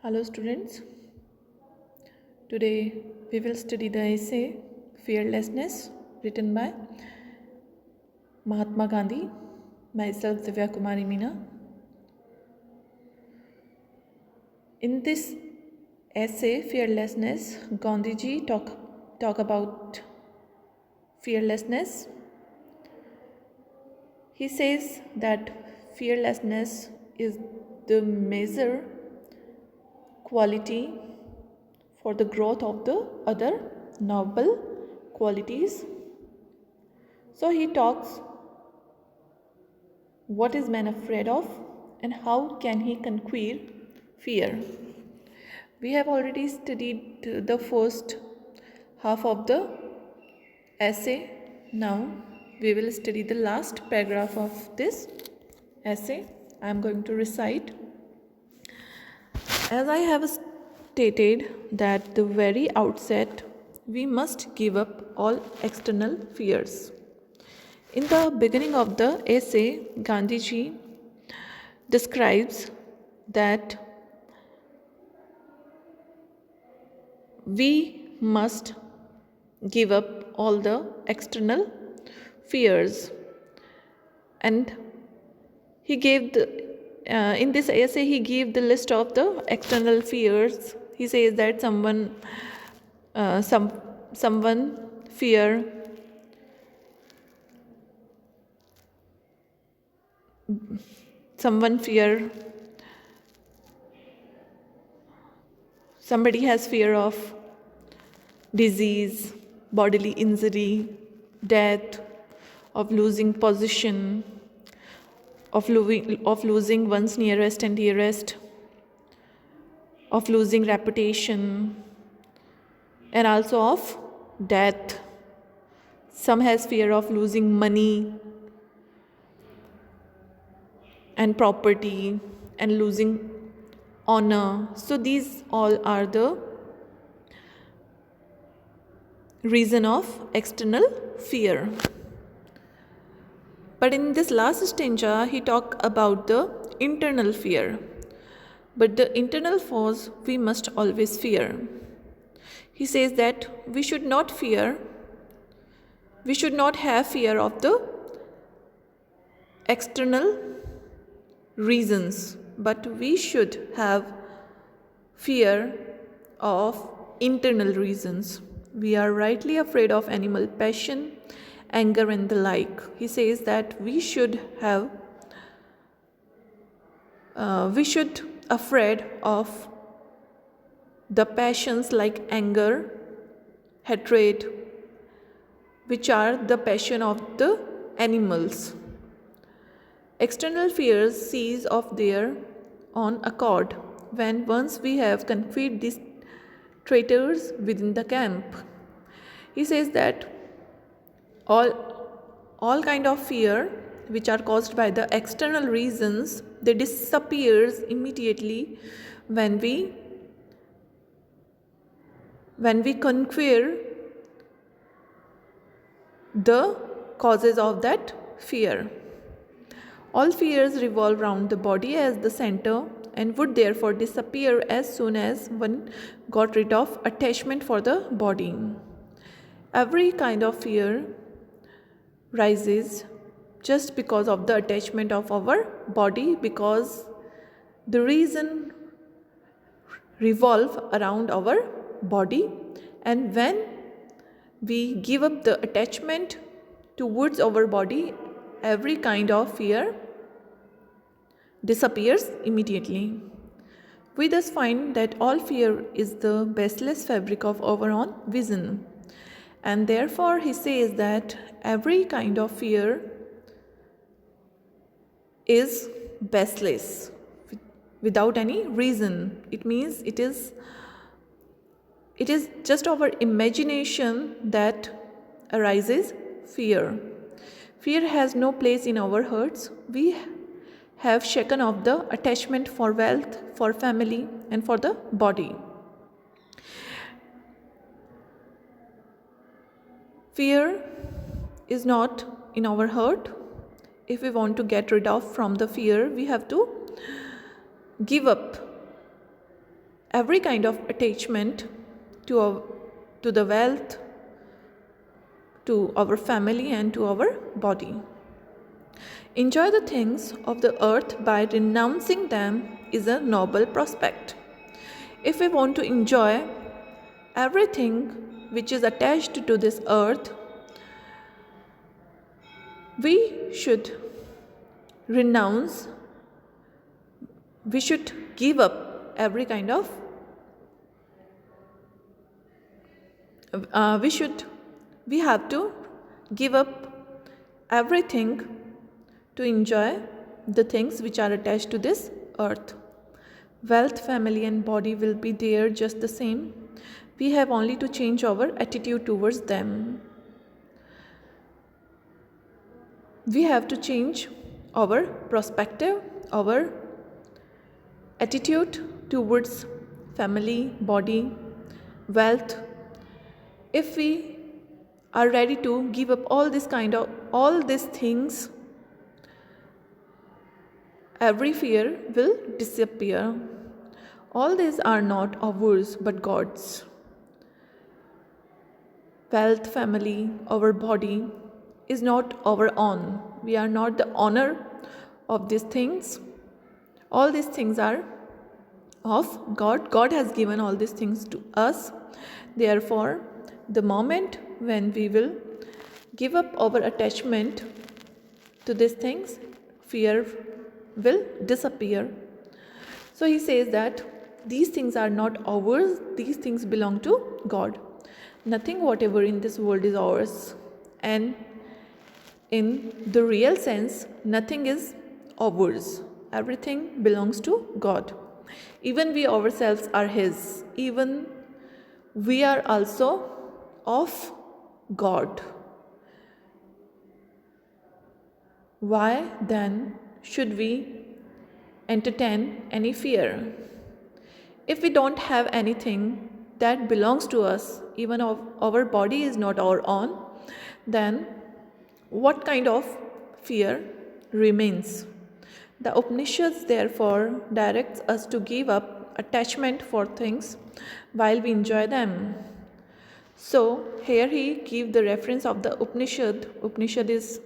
Hello students, today we will study the essay Fearlessness written by Mahatma Gandhi, myself Divya Kumari Meena. In this essay Fearlessness, Gandhiji talk about fearlessness. He says that fearlessness is the major quality for the growth of the other noble qualities. So he talks what is man afraid of and how can he conquer fear. We have already studied the first half of the essay. Now we will study the last paragraph of this essay. I am going to recite. As I have stated that the very outset we must give up all external fears. In the beginning of the essay, Gandhiji describes that we must give up all the external fears, and he gave the in this essay he gave the list of the external fears. He says that someone fear someone fear somebody has fear of disease, bodily injury, death, of losing position, of losing one's nearest and dearest, of losing reputation, and also of death. Some has fear of losing money and property and losing honor. So these all are the reason of external fear. But in this last stanza, he talked about the internal fear. But the internal foes we must always fear. He says that we should not have fear of the external reasons, but we should have fear of internal reasons. We are rightly afraid of animal passion, anger, and the like. He says that we should afraid of the passions like anger, hatred, which are the passion of the animals. External fears cease of their own accord when once we have conquered these traitors within the camp. He says that all kind of fear which are caused by the external reasons, they disappears immediately when we conquer the causes of that fear. All fears revolve around the body as the center and would therefore disappear as soon as one got rid of attachment for the body. Every kind of fear rises just because of the attachment of our body, because the reason revolve around our body, and when we give up the attachment towards our body, every kind of fear disappears immediately. We thus find that all fear is the baseless fabric of our own vision, and therefore he says that every kind of fear is baseless without any reason. It means it is just our imagination that arises fear. Fear has no place in our hearts. We have shaken off the attachment for wealth, for family, and for the body. Fear is not in our heart. If we want to get rid of from the fear, we have to give up every kind of attachment to the wealth, to our family, and to our body. Enjoy the things of the earth by renouncing them is a noble prospect. If we want to enjoy everything which is attached to this earth, we should renounce, we should give up every kind of we have to give up everything to enjoy the things which are attached to this earth. Wealth, family, and body will be there just the same. We have only to change our attitude towards them. We have to change our perspective, our attitude towards family, body, wealth. If we are ready to give up all these things, every fear will disappear. All these are not ours but God's. Wealth, family, our body is not our own. We are not the owner of these things. All these things are of God. God has given all these things to us. Therefore, the moment when we will give up our attachment to these things, fear will disappear. So he says that these things are not ours, these things belong to God. Nothing whatever in this world is ours. And in the real sense, nothing is ours. Everything belongs to God. Even we ourselves are His. Even we are also of God. Why then should we entertain any fear? If we don't have anything that belongs to us, even if our body is not our own, then what kind of fear remains? The Upanishads therefore directs us to give up attachment for things while we enjoy them. So here he gives the reference of the Upanishad. Upanishad is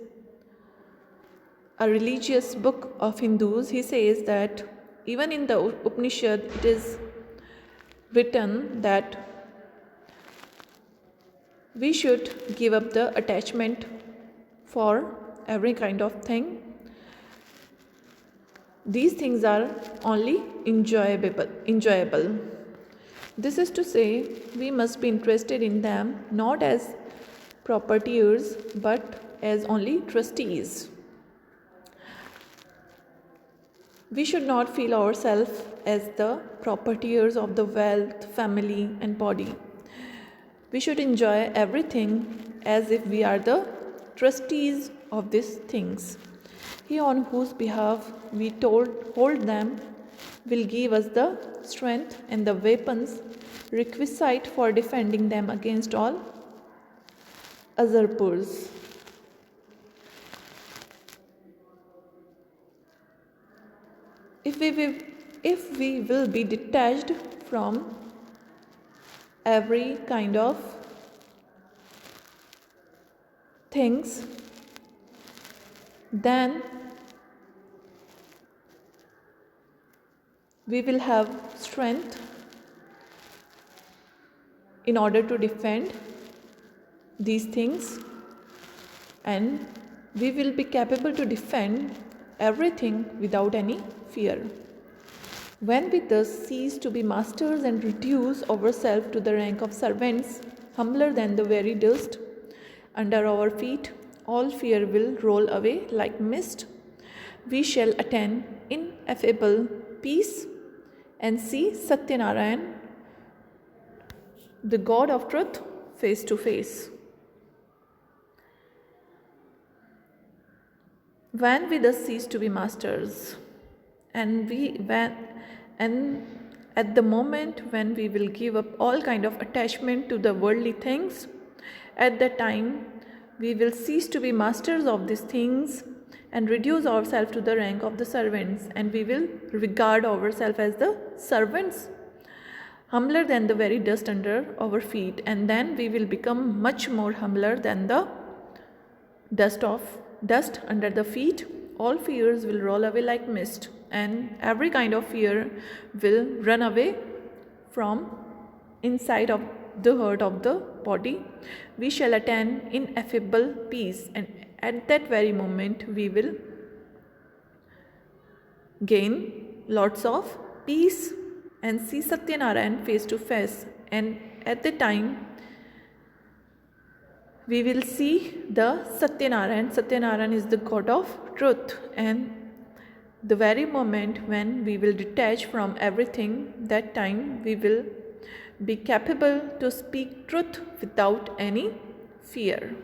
a religious book of Hindus. He says that even in the Upanishad it is written that we should give up the attachment for every kind of thing. These things are only enjoyable. This is to say, we must be interested in them not as propertiers but as only trustees. We should not feel ourselves as the propertiers of the wealth, family, and body. We should enjoy everything as if we are the trustees of these things. He on whose behalf we hold them will give us the strength and the weapons requisite for defending them against all usurpers. If we will be detached from every kind of things, then we will have strength in order to defend these things, and we will be capable to defend everything without any fear. When we thus cease to be masters and reduce ourselves to the rank of servants, humbler than the very dust under our feet, all fear will roll away like mist. We shall attain ineffable peace and see Satyanarayan, the God of truth, face to face. When we thus cease to be masters, and at the moment when we will give up all kind of attachment to the worldly things, at that time we will cease to be masters of these things and reduce ourselves to the rank of the servants, and we will regard ourselves as the servants humbler than the very dust under our feet, and then we will become much more humbler than the dust under the feet. All fears will roll away like mist, and every kind of fear will run away from inside of the heart of the body. We shall attain ineffable peace, and at that very moment we will gain lots of peace and see Satyanarayan face to face. And at the time we will see the Satyanarayan. Satyanarayan is the God of truth, and the very moment when we will detach from everything, that time we will be capable to speak truth without any fear.